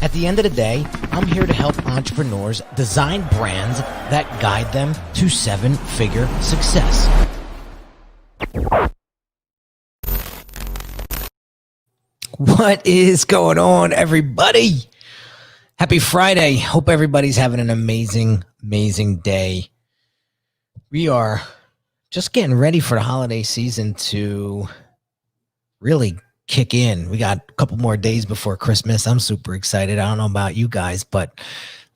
At the end of the day, I'm here to help entrepreneurs design brands that guide them to seven-figure success. What is going on, everybody? Happy Friday. Hope everybody's having an amazing, amazing day. We are just getting ready for the holiday season to really kick in. We got a couple more days before Christmas. I'm super excited. I don't know about you guys, but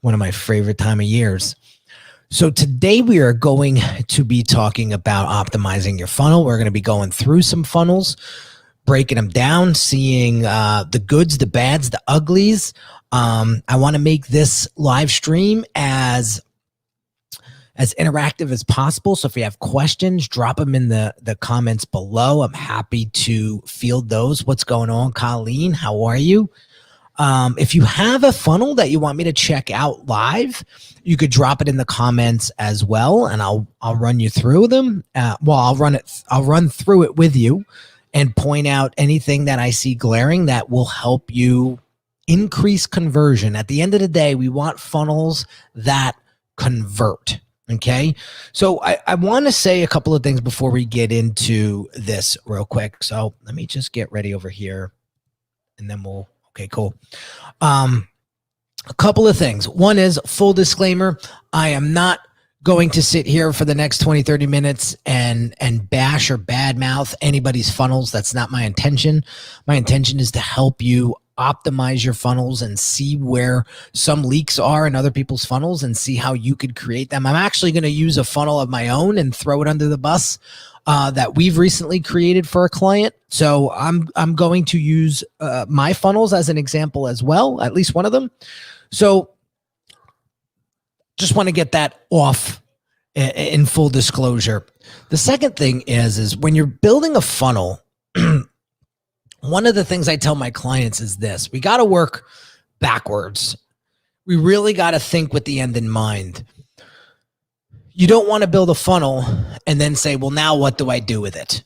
one of my favorite time of years. So today we are going to be talking about optimizing your funnel. We're going to be going through some funnels, breaking them down, seeing the goods, the bads, the uglies. I want to make this live stream as interactive as possible. So if you have questions, drop them in the comments below. I'm happy to field those. What's going on, Colleen? How are you? If you have a funnel that you want me to check out live, you could drop it in the comments as well, and I'll run you through them. I'll run through it with you and point out anything that I see glaring that will help you increase conversion. At the end of the day, we want funnels that convert. Okay. So I want to say a couple of things before we get into this real quick. So let me just get ready over here and then okay, cool. A couple of things. One is full disclaimer. I am not going to sit here for the next 20, 30 minutes and bash or badmouth anybody's funnels. That's not my intention. My intention is to help you optimize your funnels and see where some leaks are in other people's funnels and see how you could create them. I'm actually going to use a funnel of my own and throw it under the bus that we've recently created for a client. So I'm going to use my funnels as an example as well, at least one of them. So just want to get that off in full disclosure. The second thing is when you're building a funnel, one of the things I tell my clients is this: we got to work backwards. We really got to think with the end in mind. You don't want to build a funnel and then say, well, now what do I do with it?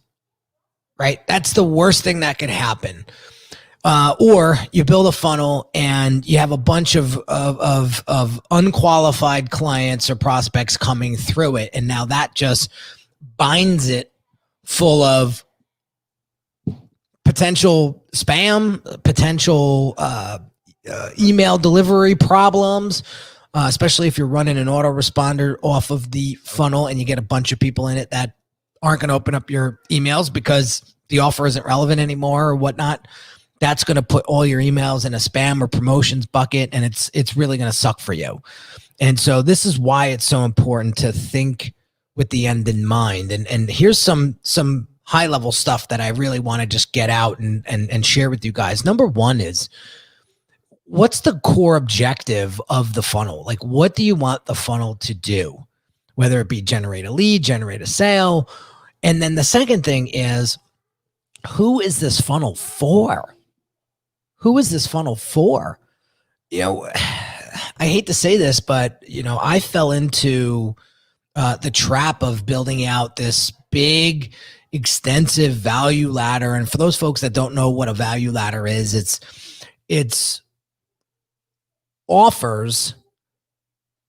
Right? That's the worst thing that could happen. Or you build a funnel and you have a bunch of unqualified clients or prospects coming through it. And now that just binds it full of potential spam, potential email delivery problems, especially if you're running an autoresponder off of the funnel and you get a bunch of people in it that aren't going to open up your emails because the offer isn't relevant anymore or whatnot. That's going to put all your emails in a spam or promotions bucket, and it's really going to suck for you. And so this is why it's so important to think with the end in mind. And here's some high level stuff that I really want to just get out and share with you guys. Number one is, what's the core objective of the funnel? Like, what do you want the funnel to do? Whether it be generate a lead, generate a sale. And then the second thing is, who is this funnel for? Who is this funnel for? You know, I hate to say this, but I fell into the trap of building out this big, extensive value ladder. And for those folks that don't know what a value ladder is, it's offers.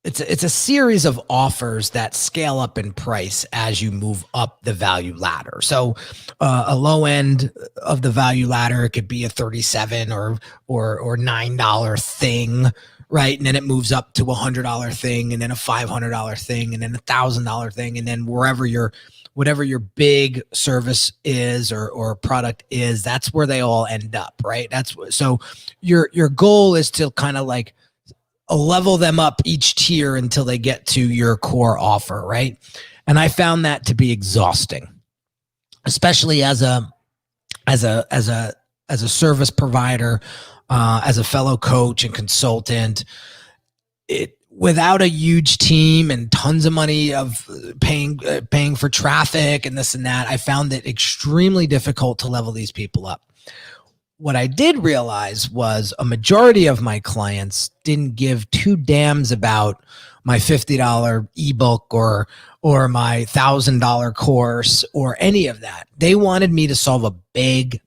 It's a series of offers that scale up in price as you move up the value ladder. So a low end of the value ladder, it could be a $37 or $9 thing, right? And then it moves up to $100 thing, and then a $500 thing, and then a $1,000 thing, and then whatever your big service is or product is, that's where they all end up, right? So your goal is to kind of like level them up each tier until they get to your core offer, right? And I found that to be exhausting, especially as a service provider, as a fellow coach and consultant. Without a huge team and tons of money of paying for traffic and this and that, I found it extremely difficult to level these people up. What I did realize was a majority of my clients didn't give two damns about my $50 ebook or my $1,000 course or any of that. They wanted me to solve a big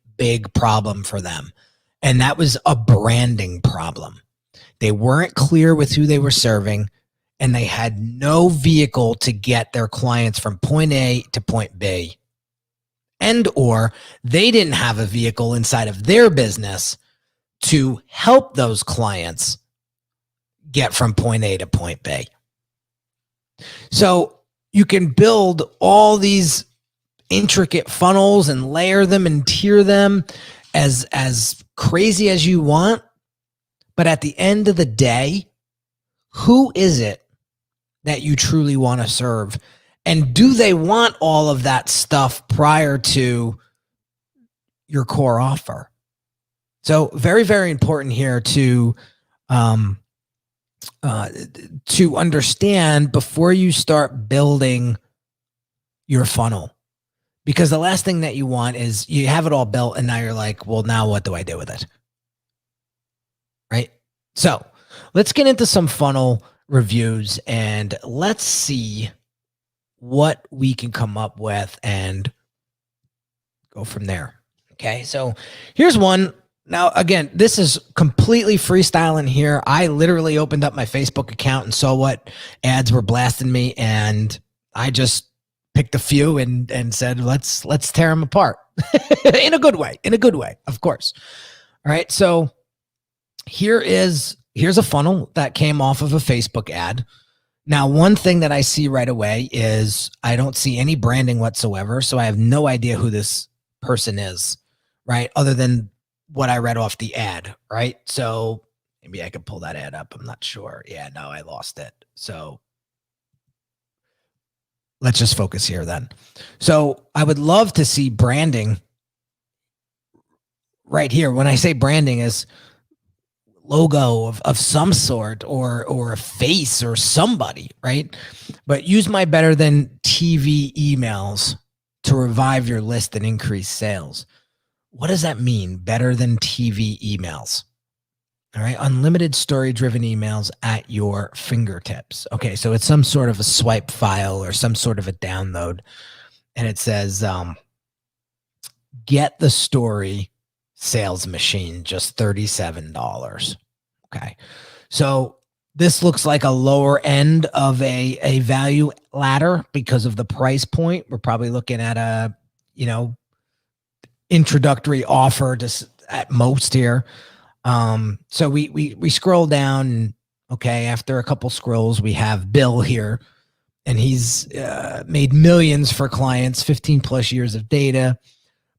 problem for them. And that was a branding problem. They weren't clear with who they were serving, and they had no vehicle to get their clients from point A to point B. And or they didn't have a vehicle inside of their business to help those clients get from point A to point B. So you can build all these intricate funnels and layer them and tier them as crazy as you want. But at the end of the day, who is it that you truly want to serve? And do they want all of that stuff prior to your core offer? So very, very important here to understand before you start building your funnel. Because the last thing that you want is you have it all built and now you're like, well, now what do I do with it? Right? So let's get into some funnel reviews and let's see what we can come up with and go from there. Okay, so here's one. Now, again, this is completely freestyling here. I literally opened up my Facebook account and saw what ads were blasting me, and I just picked a few and said, let's tear them apart in a good way, of course. All right, so here's a funnel that came off of a Facebook ad. Now, one thing that I see right away is I don't see any branding whatsoever, so I have no idea who this person is, right? Other than what I read off the ad, right? So maybe I could pull that ad up. I'm not sure. Yeah, no, I lost it. So let's just focus here then. So I would love to see branding right here. When I say branding is logo of some sort or a face or somebody, right? But use my better than TV emails to revive your list and increase sales. What does that mean? Better than TV emails. All right. Unlimited story-driven emails at your fingertips. Okay. So it's some sort of a swipe file or some sort of a download. And it says, get the story sales machine, just $37. Okay. So this looks like a lower end of a value ladder because of the price point. We're probably looking at a, introductory offer just at most here. So we scroll down and okay, after a couple scrolls, we have Bill here and he's made millions for clients, 15 plus years of data.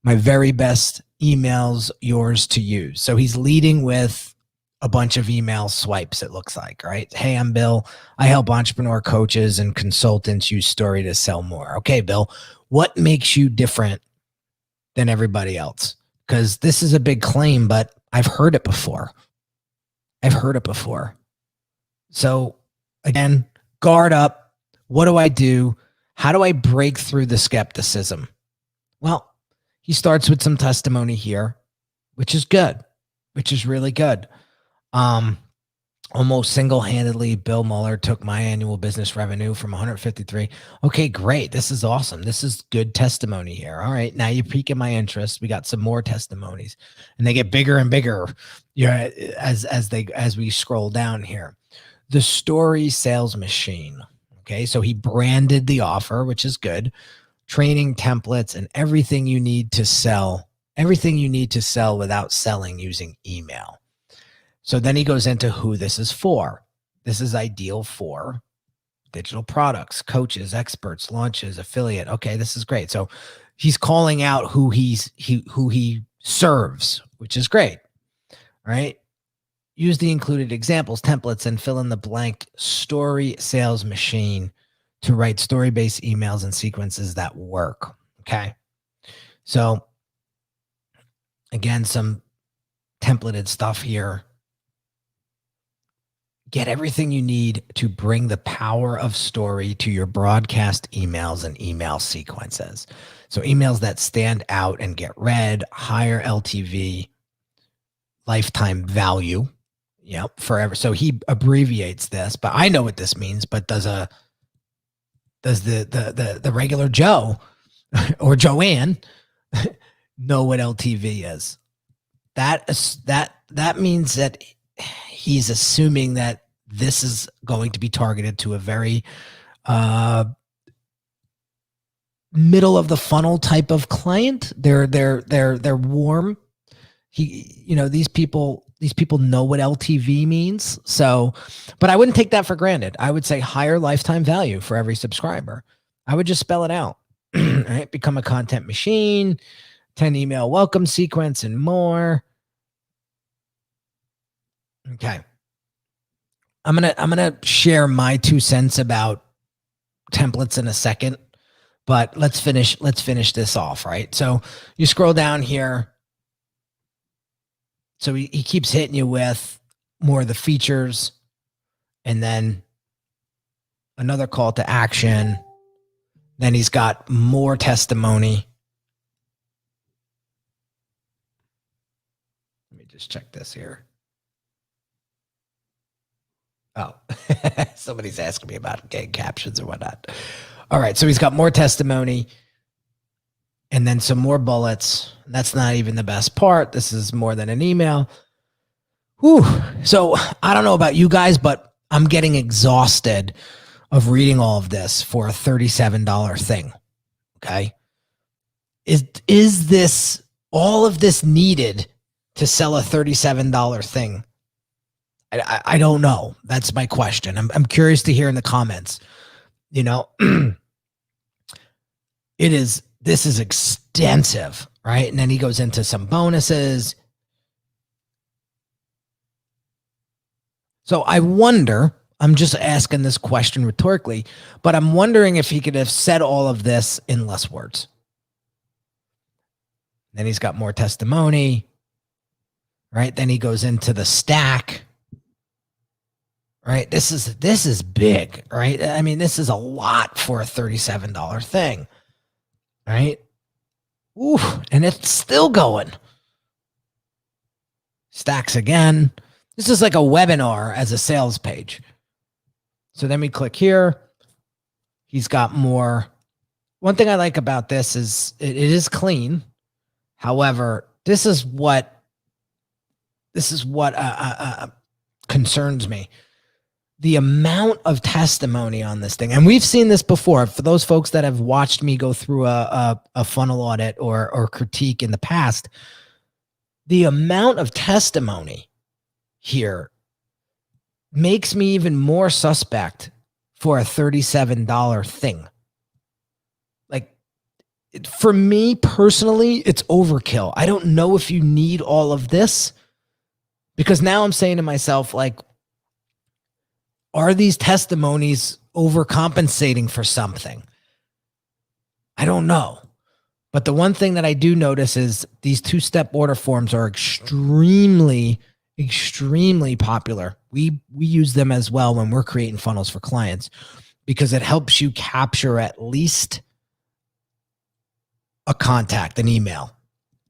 My very best emails, yours to use. So he's leading with a bunch of email swipes, it looks like, right? Hey, I'm Bill. I help entrepreneur coaches and consultants use story to sell more. Okay, Bill, what makes you different than everybody else? Because this is a big claim, but I've heard it before. So again, guard up. What do I do? How do I break through the skepticism? Well, he starts with some testimony here, which is good, which is really good. Almost single-handedly, Bill Muller took my annual business revenue from 153. Okay, great. This is awesome. This is good testimony here. All right, now you're piquing my interest. We got some more testimonies, and they get bigger and bigger, as we scroll down here. The story sales machine. Okay, so he branded the offer, which is good. Training templates and everything you need to sell. Everything you need to sell without selling using email. So then he goes into who this is for. This is ideal for digital products, coaches, experts, launches, affiliate. Okay, this is great. So he's calling out who he serves, which is great, right? Use the included examples, templates, and fill in the blank story sales machine to write story-based emails and sequences that work. Okay. So again, some templated stuff here. Get everything you need to bring the power of story to your broadcast emails and email sequences. So emails that stand out and get read, higher LTV, lifetime value. Yep, forever. So he abbreviates this, but I know what this means, but does the regular Joe or Joanne know what LTV is? That means that he's assuming that this is going to be targeted to a very middle of the funnel type of client. They're warm. These people know what LTV means. So, but I wouldn't take that for granted. I would say higher lifetime value for every subscriber. I would just spell it out. Right? Become a content machine, 10 email welcome sequence, and more. Okay. I'm gonna share my 2 cents about templates in a second, but let's finish this off, right? So you scroll down here. So he keeps hitting you with more of the features, and then another call to action. Then he's got more testimony. Let me just check this here. Oh, somebody's asking me about getting captions or whatnot. All right, so he's got more testimony and then some more bullets. That's not even the best part. This is more than an email. Whew. So I don't know about you guys, but I'm getting exhausted of reading all of this for a $37 thing. Okay. Is this all of this needed to sell a $37 thing? I don't know. That's my question. I'm curious to hear in the comments. This is extensive, right? And then he goes into some bonuses. So I wonder, I'm just asking this question rhetorically, but I'm wondering if he could have said all of this in less words. Then he's got more testimony, right? Then he goes into the stack, right? This is big, right? I mean, this is a lot for a $37 thing, right? Ooh, and it's still going. Stacks again. This is like a webinar as a sales page. So then we click here. He's got more. One thing I like about this is it is clean. However, this is what concerns me. The amount of testimony on this thing. And we've seen this before. For those folks that have watched me go through a funnel audit or critique in the past, the amount of testimony here makes me even more suspect for a $37 thing. Like, for me personally, it's overkill. I don't know if you need all of this, because now I'm saying to myself, like, are these testimonies overcompensating for something? I don't know. But the one thing that I do notice is these 2-step order forms are extremely popular. We use them as well when we're creating funnels for clients, because it helps you capture at least a contact, an email,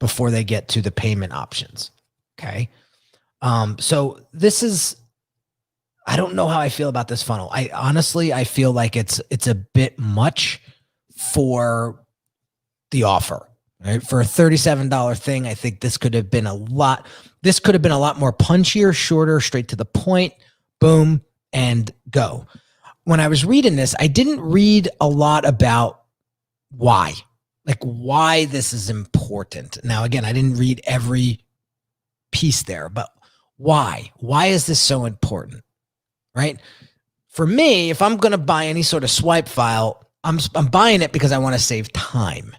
before they get to the payment options. Okay. So this is, I don't know how I feel about this funnel. I feel like it's a bit much for the offer, right? For a $37 thing, I think this could have been a lot. This could have been a lot more punchier, shorter, straight to the point, boom, and go. When I was reading this, I didn't read a lot about why this is important. Now, again, I didn't read every piece there, but why? Why is this so important? Right? For me, if I'm going to buy any sort of swipe file, I'm buying it because I want to save time,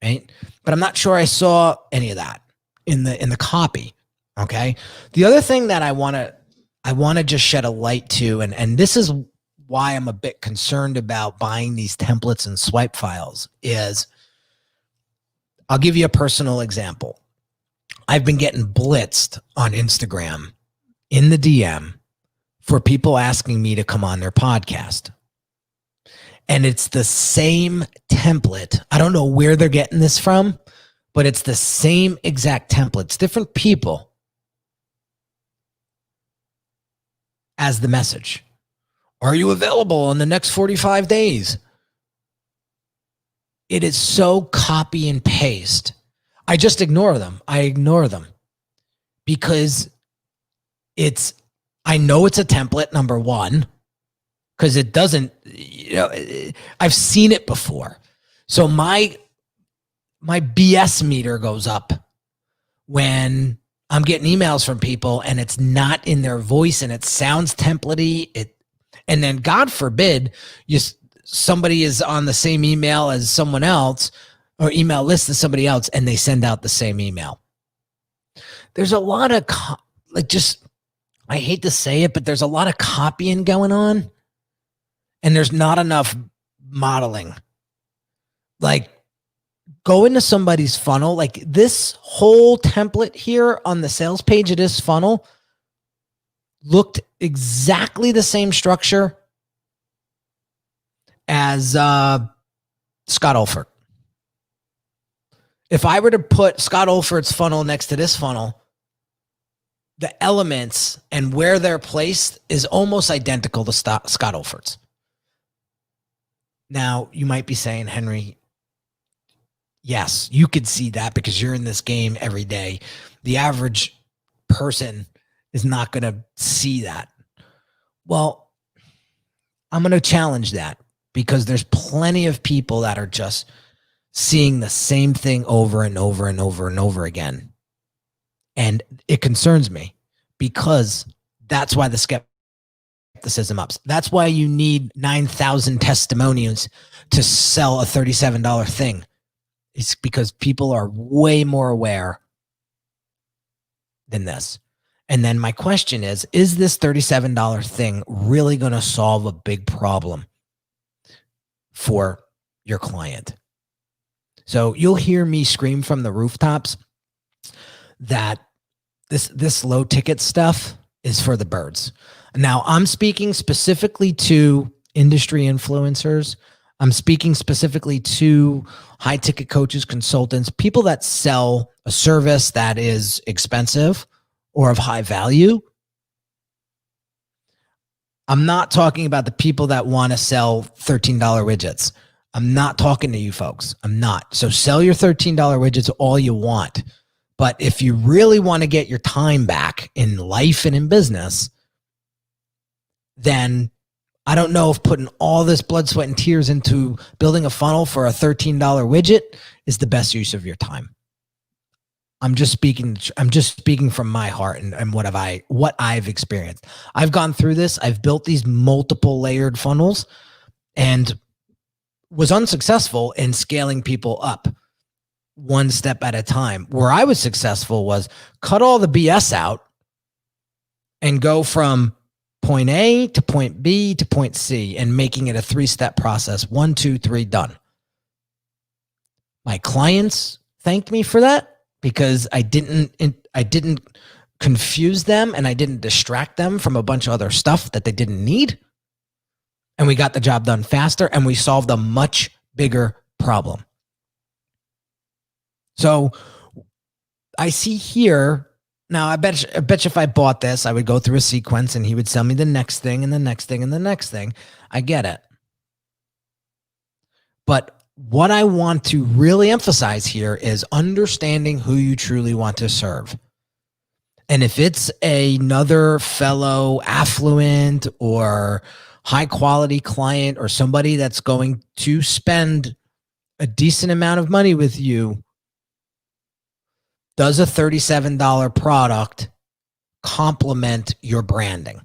right? But I'm not sure I saw any of that in the copy. Okay. The other thing that I want to just shed a light to, and this is why I'm a bit concerned about buying these templates and swipe files, is I'll give you a personal example. I've been getting blitzed on Instagram in the DM for people asking me to come on their podcast. And it's the same template. I don't know where they're getting this from, but it's the same exact templates, different people as the message. Are you available in the next 45 days? It is so copy and paste. I just ignore them. I ignore them because I know it's a template, number one, because it doesn't, I've seen it before. So my BS meter goes up when I'm getting emails from people and it's not in their voice and it sounds templatey. And then God forbid somebody is on the same email as someone else or email list as somebody else and they send out the same email. There's a lot of I hate to say it, but there's a lot of copying going on and there's not enough modeling. Like, go into somebody's funnel. Like, this whole template here on the sales page of this funnel looked exactly the same structure as Scott Olfert. If I were to put Scott Olfert's funnel next to this funnel, the elements and where they're placed is almost identical to Scott Olfert's. Now, you might be saying, Henry, yes, you could see that because you're in this game every day. The average person is not going to see that. Well, I'm going to challenge that because there's plenty of people that are just seeing the same thing over and over and over and over again. And it concerns me because that's why the skepticism ups. That's why you need 9,000 testimonials to sell a $37 thing. It's because people are way more aware than this. And then my question is this $37 thing really going to solve a big problem for your client? So you'll hear me scream from the rooftops that this low ticket stuff is for the birds. Now, I'm speaking specifically to industry influencers. I'm speaking specifically to high ticket coaches, consultants, people that sell a service that is expensive or of high value. I'm not talking about the people that want to sell $13 widgets. I'm not talking to you folks. I'm not. So sell your $13 widgets all you want. But if you really want to get your time back in life and in business, then I don't know if putting all this blood, sweat, and tears into building a funnel for a $13 widget is the best use of your time. I'm just speaking from my heart and what I've experienced. I've gone through this. I've built these multiple layered funnels and was unsuccessful in scaling people up one step at a time. Where I was successful was cut all the BS out and go from point A to point B to point C and making it a 3-step process. 1, 2, 3, done. My clients thanked me for that because I didn't confuse them and I didn't distract them from a bunch of other stuff that they didn't need. And we got the job done faster and we solved a much bigger problem. So I see here, now I bet you if I bought this, I would go through a sequence and he would sell me the next thing and the next thing and the next thing. I get it. But what I want to really emphasize here is understanding who you truly want to serve. And if it's another fellow affluent or high quality client or somebody that's going to spend a decent amount of money with you, does a $37 product complement your branding?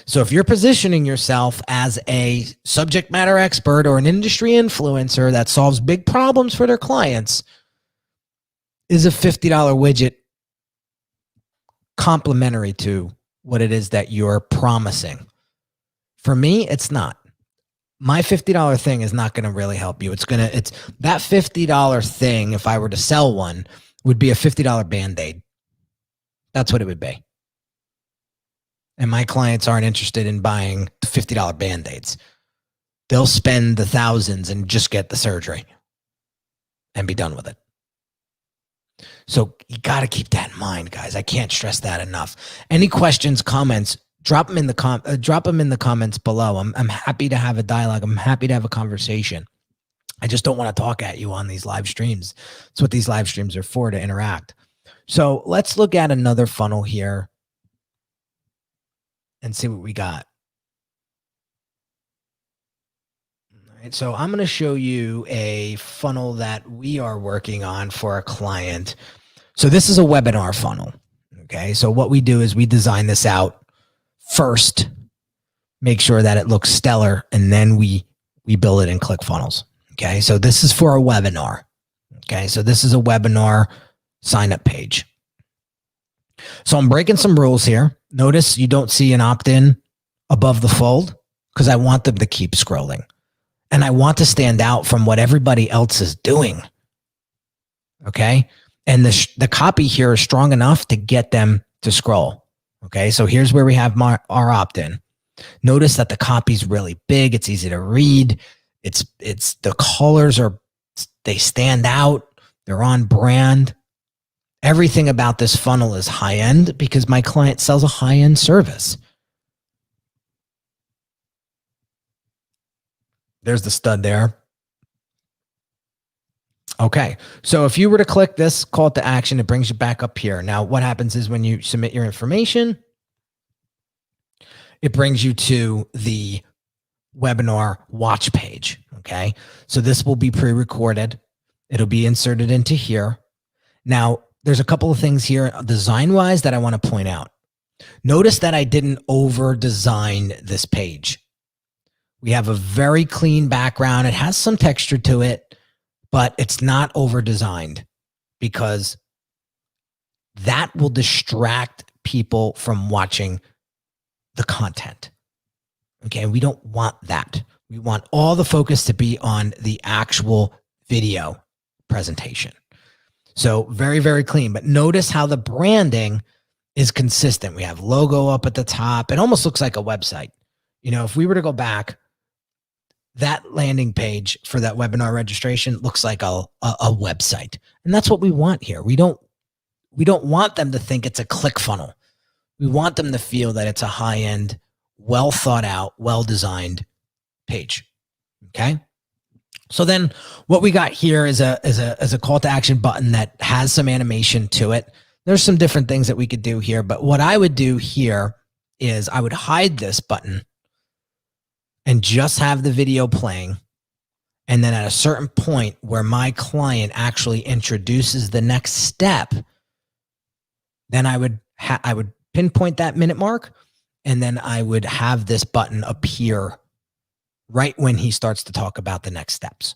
So if you're positioning yourself as a subject matter expert or an industry influencer that solves big problems for their clients, is a $50 widget complementary to what it is that you're promising? For me, it's not. My $50 thing is not going to really help you. It's that $50 thing, if I were to sell one, would be a $50 Band-Aid. That's what it would be. And my clients aren't interested in buying $50 Band-Aids. They'll spend the thousands and just get the surgery and be done with it. So you got to keep that in mind, guys. I can't stress that enough. Any questions, comments, drop them in the comments below. I'm happy to have a dialogue. I'm happy to have a conversation. I just don't want to talk at you on these live streams. That's what these live streams are for, to interact. So let's look at another funnel here. and see what we got. All right, so I'm going to show you a funnel that we are working on for a client. So this is a webinar funnel. Okay, so what we do is we design this out first, make sure that it looks stellar, and then we build it in ClickFunnels. Okay, so this is for a webinar. Okay, so this is a webinar sign up page. So I'm breaking some rules here. Notice you don't see an opt-in above the fold because I want them to keep scrolling. And I want to stand out from what everybody else is doing. Okay. And the copy here is strong enough to get them to scroll. Okay. So here's where we have our opt-in. Notice that the copy's really big. It's easy to read. It's the colors they stand out. They're on brand. Everything about this funnel is high end because my client sells a high end service. There's the stud there. Okay, so if you were to click this call to action, it brings you back up here. Now, what happens is when you submit your information, it brings you to the webinar watch page. Okay, so this will be pre-recorded. It'll be inserted into here. Now, there's a couple of things here design-wise that I want to point out. Notice that I didn't over-design this page. We have a very clean background. It has some texture to it, but it's not over-designed because that will distract people from watching the content. Okay, we don't want that. We want all the focus to be on the actual video presentation. So very, very clean. But notice how the branding is consistent. We have logo up at the top. It almost looks like a website. You know, if we were to go back, that landing page for that webinar registration looks like a website. And that's what we want here. We don't want them to think it's a ClickFunnel. We want them to feel that it's a high-end, well thought out, well-designed page. Okay. So then what we got here is a call to action button that has some animation to it. There's some different things that we could do here, but what I would do here is I would hide this button and just have the video playing. And then at a certain point where my client actually introduces the next step, then I would pinpoint that minute mark, and then I would have this button appear right when he starts to talk about the next steps.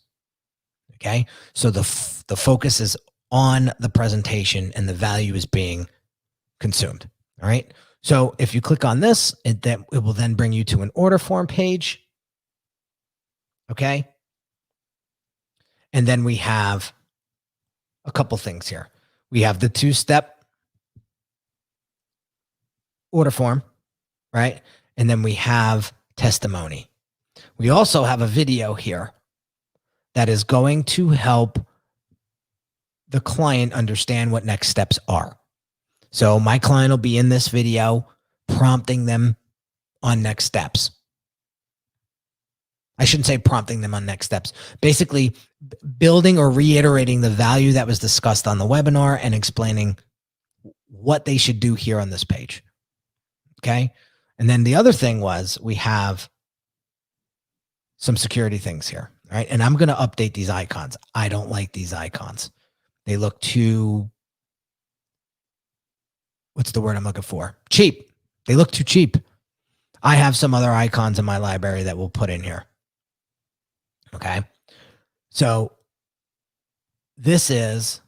Okay. So the focus is on the presentation and the value is being consumed. All right. So if you click on this, it will then bring you to an order form page. Okay. And then we have a couple things here. We have the 2-step order form, right? And then we have testimony. We also have a video here that is going to help the client understand what next steps are. So my client will be in this video prompting them on next steps. I shouldn't say prompting them on next steps. Basically, building or reiterating the value that was discussed on the webinar and explaining what they should do here on this page. Okay. And then the other thing was we have some security things here, right? And I'm going to update these icons. I don't like these icons. They look too, what's the word I'm looking for? Cheap. They look too cheap. I have some other icons in my library that we'll put in here. Okay. So this is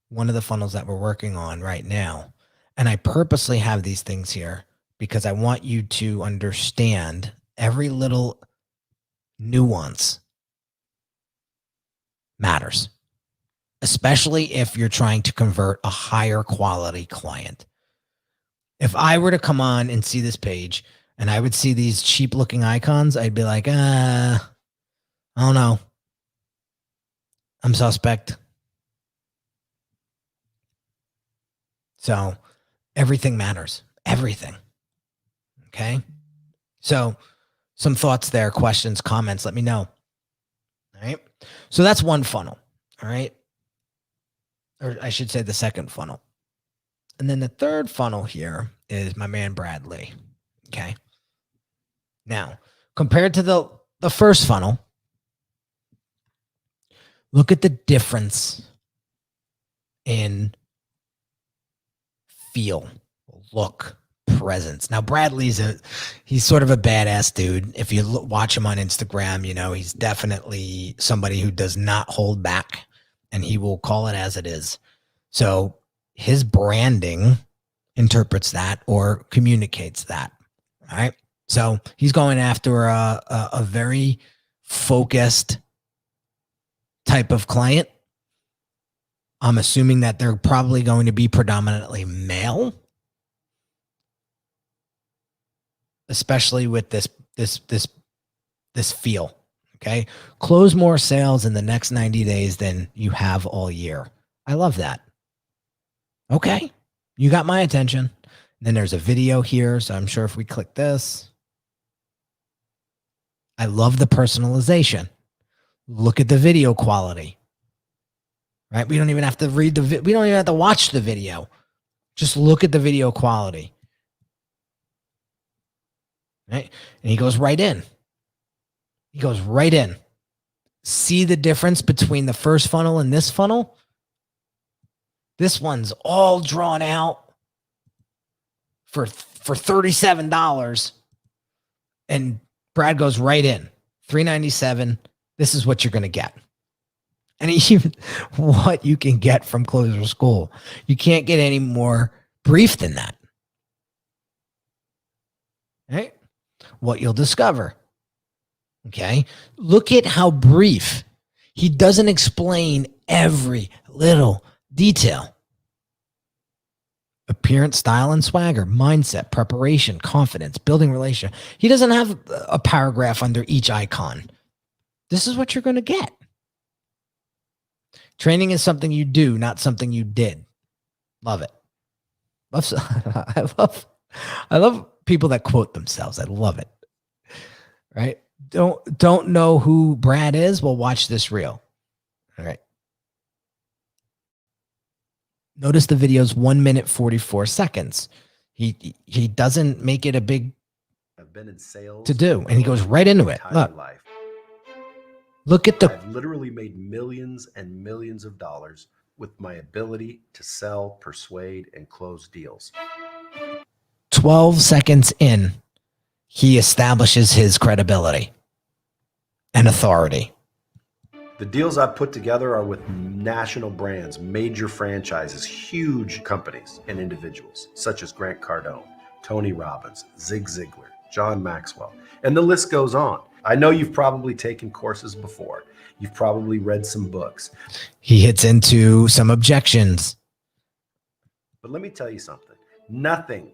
one of the funnels that we're working on right now. And I purposely have these things here because I want you to understand every little nuance matters, especially if you're trying to convert a higher quality client. If I were to come on and see this page and I would see these cheap looking icons, I'd be like, I don't know. I'm suspect. So everything matters. Everything. Okay. So some thoughts there, questions, comments, let me know. All right. So that's one funnel. All right. Or I should say the second funnel. And then the third funnel here is my man Bradley. Okay. Now, compared to the first funnel, look at the difference in feel, look, presence. Now, he's sort of a badass dude. If you watch him on Instagram, you know, he's definitely somebody who does not hold back, and he will call it as it is. So his branding interprets that or communicates that. All right. So he's going after a very focused type of client. I'm assuming that they're probably going to be predominantly male, especially with this feel. Okay. Close more sales in the next 90 days than you have all year. I love that. Okay. You got my attention. Then there's a video here. So I'm sure if we click this, I love the personalization. Look at the video quality, right? We don't even have to we don't even have to watch the video. Just look at the video quality, right? And he goes right in. He goes right in. See the difference between the first funnel and this funnel? This one's all drawn out for $37. And Brad goes right in. $397. This is what you're going to get. And even what you can get from Closer School. You can't get any more brief than that. Right? What you'll discover. Okay? Look at how brief. He doesn't explain every little detail. Appearance, style, and swagger, mindset, preparation, confidence, building relationship. He doesn't have a paragraph under each icon. This is what you're going to get. Training is something you do, not something you did. Love it. I love people that quote themselves. I love it. Right? Don't know who Brad is? Well, watch this reel. All right. Notice the video's 1 minute 44 seconds. He doesn't make it a big I've been in sales to do, and he goes right into it. Look at the. I've literally made millions and millions of dollars with my ability to sell, persuade, and close deals. 12 seconds in, he establishes his credibility and authority. The deals I've put together are with national brands, major franchises, huge companies and individuals, such as Grant Cardone, Tony Robbins, Zig Ziglar, John Maxwell, and the list goes on. I know you've probably taken courses before. You've probably read some books. He hits into some objections. But let me tell you something. Nothing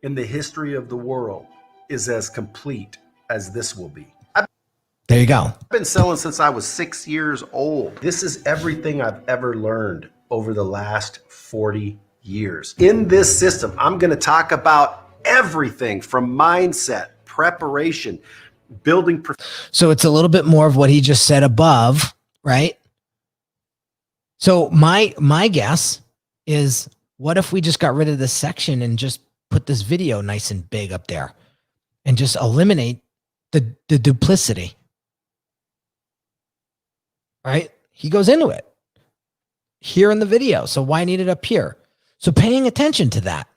in the history of the world is as complete as this will be. There you go. I've been selling since I was 6 years old. This is everything I've ever learned over the last 40 years. In this system, I'm going to talk about everything from mindset, preparation, building. So it's a little bit more of what he just said above, right? So my guess is, what if we just got rid of this section and just put this video nice and big up there and just eliminate the duplicity? Right? He goes into it here in the video. So why need it up here? So paying attention to that.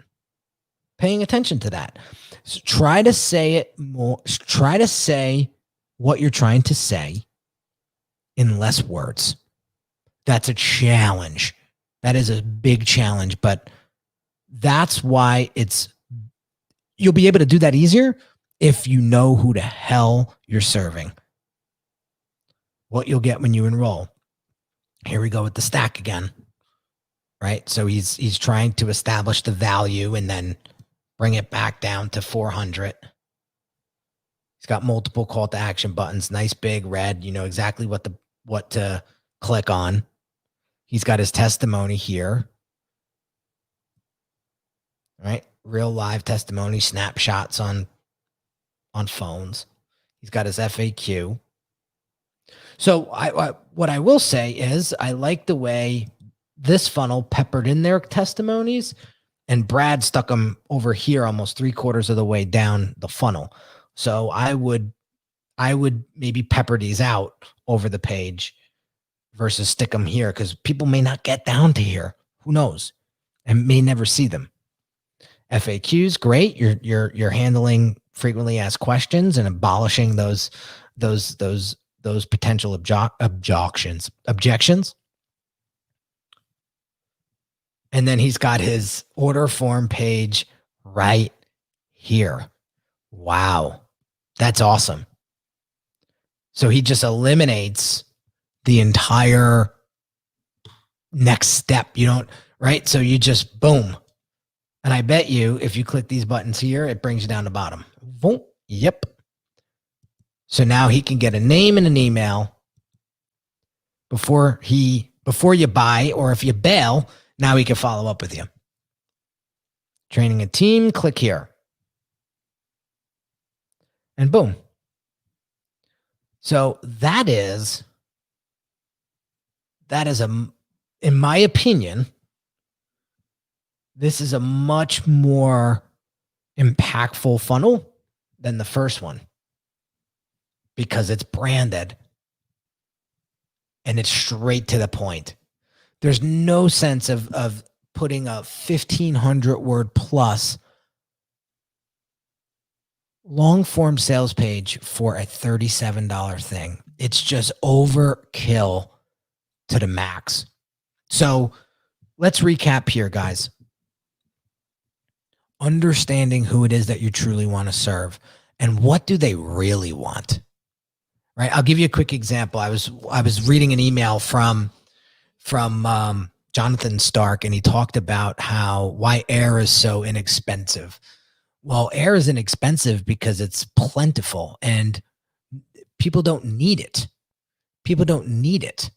So try to say it more. Try to say what you're trying to say in less words. That's a challenge. That is a big challenge, but that's why you'll be able to do that easier if you know who the hell you're serving. What you'll get when you enroll. Here we go with the stack again, right? So he's trying to establish the value and then bring it back down to 400. He's got multiple call to action buttons, nice big red. You know exactly what to click on. He's got his testimony here, right? Real live testimony, snapshots on phones. He's got his FAQ. So what I will say is I like the way this funnel peppered in their testimonies and Brad stuck them over here almost 3/4 of the way down the funnel. So I would maybe pepper these out over the page versus stick them here, because people may not get down to here. Who knows? And may never see them. FAQs, great. You're handling frequently asked questions and abolishing those potential objections. And then he's got his order form page right here. Wow. That's awesome. So he just eliminates the entire next step. You don't, right? So you just boom. And I bet you if you click these buttons here, it brings you down the bottom. Boom. Yep. So now he can get a name and an email before you buy, or if you bail, now he can follow up with you. Training a team, click here. And boom. So that is in my opinion, this is a much more impactful funnel than the first one, because it's branded and it's straight to the point. There's no sense of putting a 1,500 word plus long form sales page for a $37 thing. It's just overkill to the max. So let's recap here, guys. Understanding who it is that you truly want to serve and what do they really want, right? I'll give you a quick example. I was reading an email from Jonathan Stark, and he talked about why air is so inexpensive. Well, air is inexpensive because it's plentiful and people don't need it. People don't need it.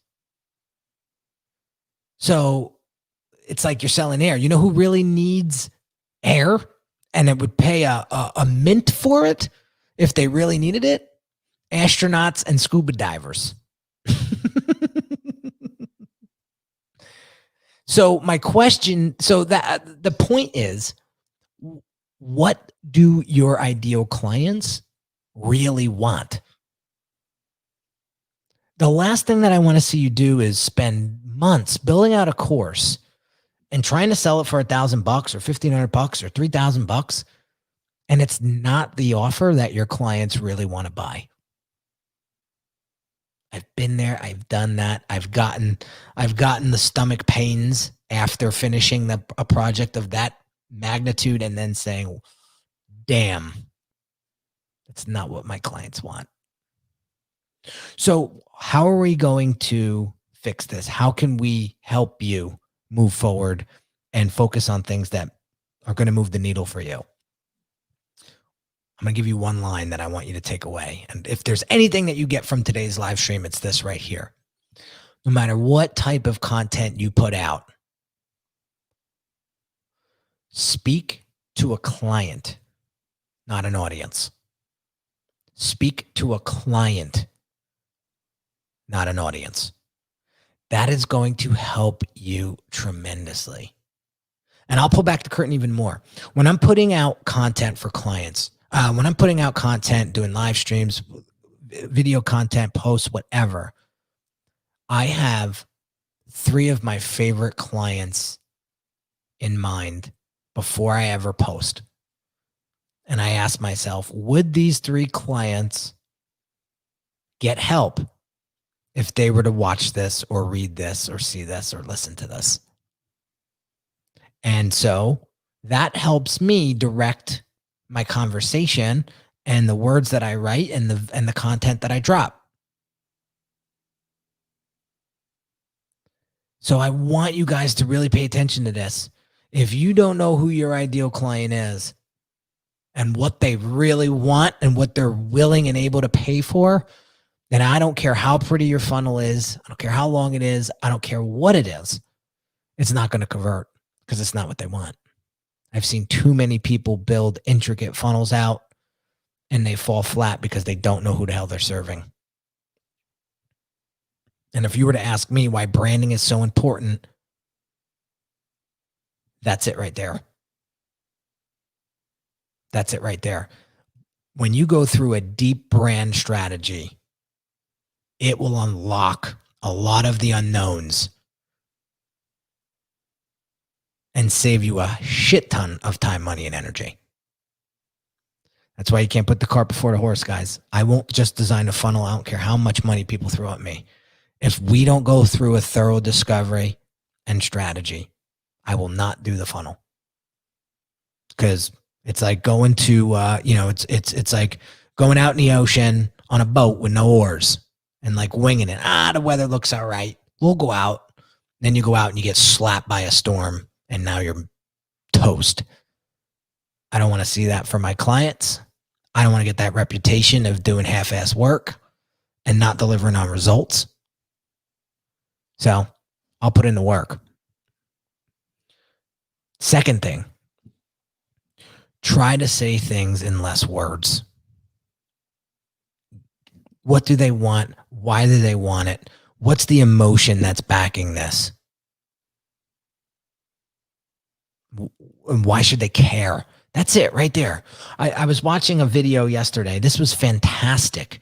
So it's like you're selling air. You know who really needs air and it would pay a mint for it if they really needed it? Astronauts and scuba divers. So my question, that the point is, what do your ideal clients really want? The last thing that I want to see you do is spend months building out a course and trying to sell it for $1,000 or $1,500 or $3,000. And it's not the offer that your clients really want to buy. I've been there. I've done that. I've gotten the stomach pains after finishing a project of that magnitude and then saying, damn, that's not what my clients want. So how are we going to fix this? How can we help you move forward and focus on things that are going to move the needle for you? I'm going to give you one line that I want you to take away. And if there's anything that you get from today's live stream, it's this right here. No matter what type of content you put out, speak to a client, not an audience. Speak to a client, not an audience. That is going to help you tremendously. And I'll pull back the curtain even more. When I'm putting out content for clients, when I'm putting out content, doing live streams, video content, posts, whatever, I have 3 of my favorite clients in mind before I ever post. And I ask myself, would these 3 clients get help if they were to watch this or read this or see this or listen to this? And so that helps me direct my conversation and the words that I write and the content that I drop. So I want you guys to really pay attention to this. If you don't know who your ideal client is and what they really want and what they're willing and able to pay for, then I don't care how pretty your funnel is. I don't care how long it is. I don't care what it is. It's not going to convert because it's not what they want. I've seen too many people build intricate funnels out and they fall flat because they don't know who the hell they're serving. And if you were to ask me why branding is so important, that's it right there. That's it right there. When you go through a deep brand strategy, it will unlock a lot of the unknowns and save you a shit ton of time, money, and energy. That's why you can't put the cart before the horse, guys. I won't just design a funnel. I don't care how much money people throw at me. If we don't go through a thorough discovery and strategy, I will not do the funnel. Because it's like going to, it's like going out in the ocean on a boat with no oars and like winging it. The weather looks all right. We'll go out. Then you go out and you get slapped by a storm and now you're toast. I don't want to see that for my clients. I don't want to get that reputation of doing half-ass work and not delivering on results. So I'll put in the work. Second thing, try to say things in less words. What do they want? Why do they want it? What's the emotion that's backing this? And why should they care? That's it right there. I was watching a video yesterday. This was fantastic.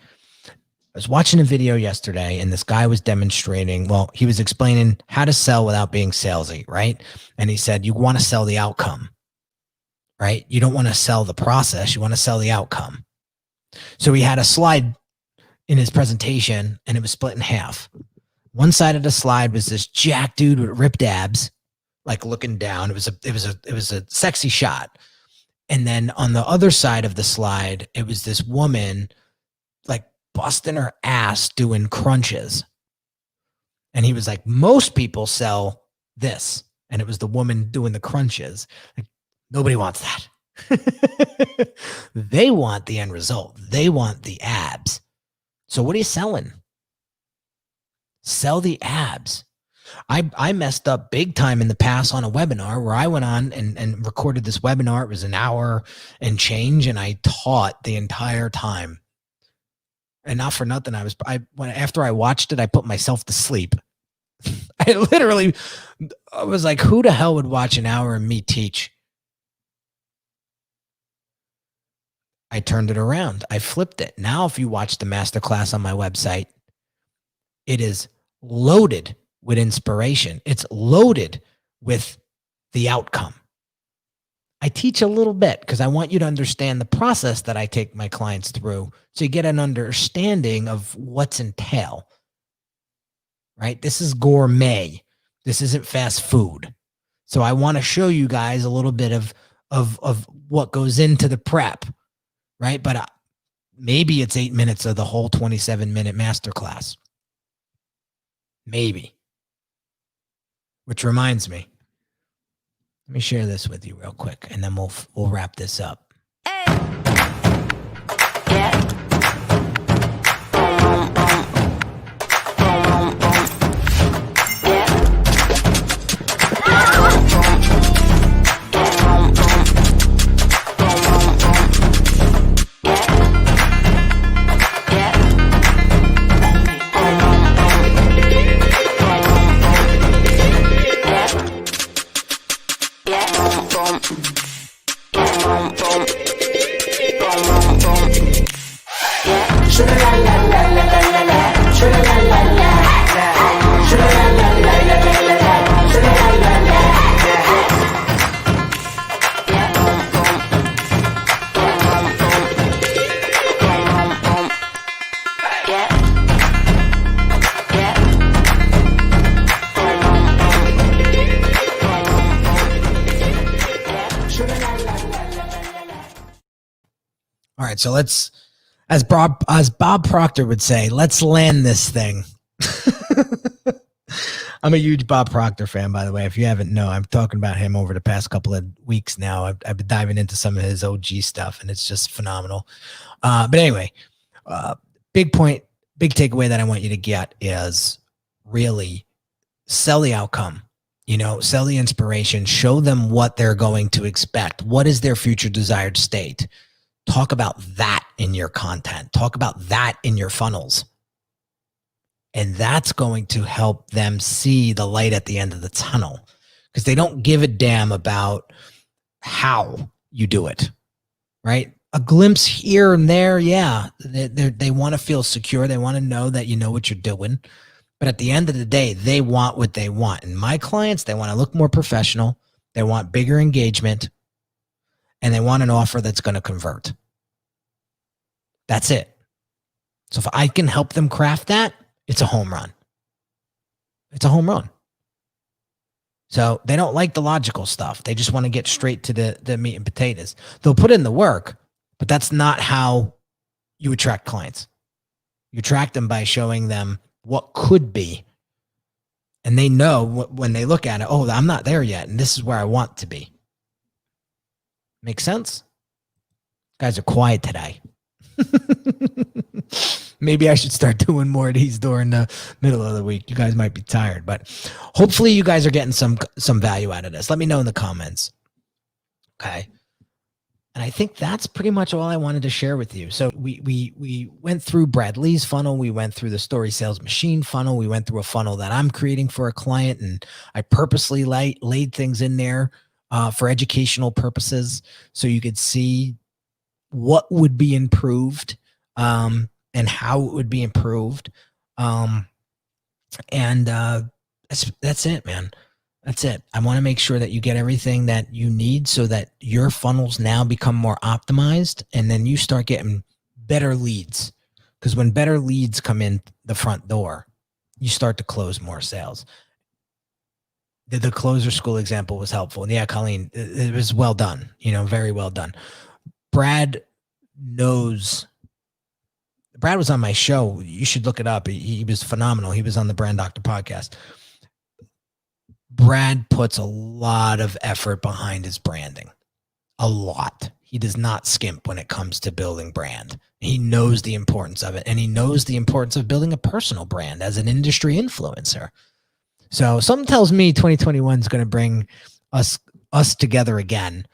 I was watching a video yesterday and this guy was demonstrating, he was explaining how to sell without being salesy, right? And he said, you want to sell the outcome, right? You don't want to sell the process. You want to sell the outcome. So he had a slide in his presentation and it was split in half. One side of the slide was this jack dude with ripped abs, like looking down. It was a sexy shot. And then on the other side of the slide, it was this woman like busting her ass doing crunches. And he was like, most people sell this. And it was the woman doing the crunches. Like, nobody wants that. They want the end result. They want the abs. So what are you selling? Sell the abs. I messed up big time in the past on a webinar where I went on and recorded this webinar. It was an hour and change, and I taught the entire time. And not for nothing, after I watched it, I put myself to sleep. I was like, who the hell would watch an hour and me teach? I turned it around. I flipped it. Now, if you watch the masterclass on my website, it is loaded with inspiration. It's loaded with the outcome. I teach a little bit because I want you to understand the process that I take my clients through so you get an understanding of what's entail, right? This is gourmet. This isn't fast food. So I want to show you guys a little bit of what goes into the prep, right? But maybe it's 8 minutes of the whole 27-minute masterclass. Maybe. Which reminds me, let me share this with you real quick, and then we'll wrap this up. Hey. Yeah. All right, so let's, as Bob Proctor would say, let's land this thing. I'm a huge Bob Proctor fan, by the way. If you haven't known, I'm talking about him over the past couple of weeks now. I've been diving into some of his OG stuff, and it's just phenomenal. But anyway, big takeaway that I want you to get is really sell the outcome. Sell the inspiration. Show them what they're going to expect. What is their future desired state? Talk about that in your content. Talk about that in your funnels. And that's going to help them see the light at the end of the tunnel, because they don't give a damn about how you do it, right? A glimpse here and there. Yeah. They want to feel secure. They want to know that you know what you're doing. But at the end of the day, they want what they want. And my clients, they want to look more professional. They want bigger engagement, and they want an offer that's going to convert. That's it. So if I can help them craft that, it's a home run. It's a home run. So they don't like the logical stuff. They just want to get straight to the meat and potatoes. They'll put in the work, but that's not how you attract clients. You attract them by showing them what could be. And they know when they look at it, oh, I'm not there yet, and this is where I want to be. Make sense? Guys are quiet today. Maybe I should start doing more of these during the middle of the week. You guys might be tired, but hopefully you guys are getting some value out of this. Let me know in the comments. Okay. And I think that's pretty much all I wanted to share with you. So we went through Brad Lee's funnel. We went through the Story Sales Machine funnel. We went through a funnel that I'm creating for a client, and I purposely laid things in there for educational purposes so you could see what would be improved and how it would be improved. And that's it, man. That's it. I want to make sure that you get everything that you need so that your funnels now become more optimized, and then you start getting better leads. Because when better leads come in the front door, you start to close more sales. The closer school example was helpful. And yeah, Colleen, it was well done. Very well done. Brad was on my show. You should look it up. He was phenomenal. He was on the Brand Doctor podcast. Brad puts a lot of effort behind his branding. A lot. He does not skimp when it comes to building brand. He knows the importance of it, and he knows the importance of building a personal brand as an industry influencer. So something tells me 2021 is going to bring us together again.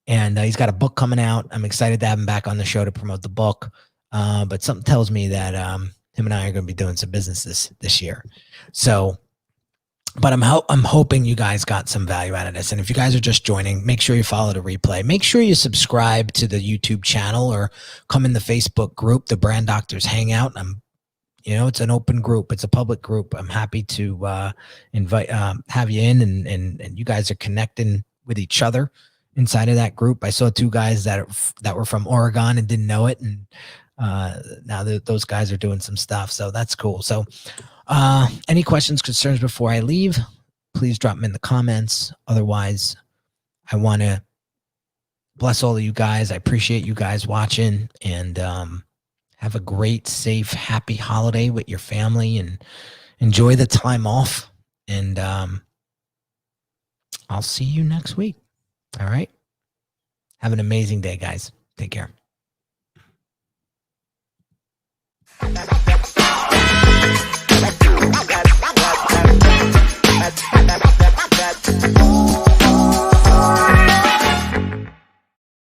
And he's got a book coming out. I'm excited to have him back on the show to promote the book. But something tells me that him and I are going to be doing some business this year. So, but I'm hoping you guys got some value out of this. And if you guys are just joining, make sure you follow the replay. Make sure you subscribe to the YouTube channel or come in the Facebook group, the Brand Doctors Hangout. It's an open group. It's a public group. I'm happy to invite, have you in, and you guys are connecting with each other inside of that group. I saw two guys that were from Oregon and didn't know it, and now those guys are doing some stuff, so that's cool. So any questions, concerns before I leave, please drop them in the comments. Otherwise, I want to bless all of you guys. I appreciate you guys watching, and have a great, safe, happy holiday with your family, and enjoy the time off. And I'll see you next week. All right. Have an amazing day, guys. Take care.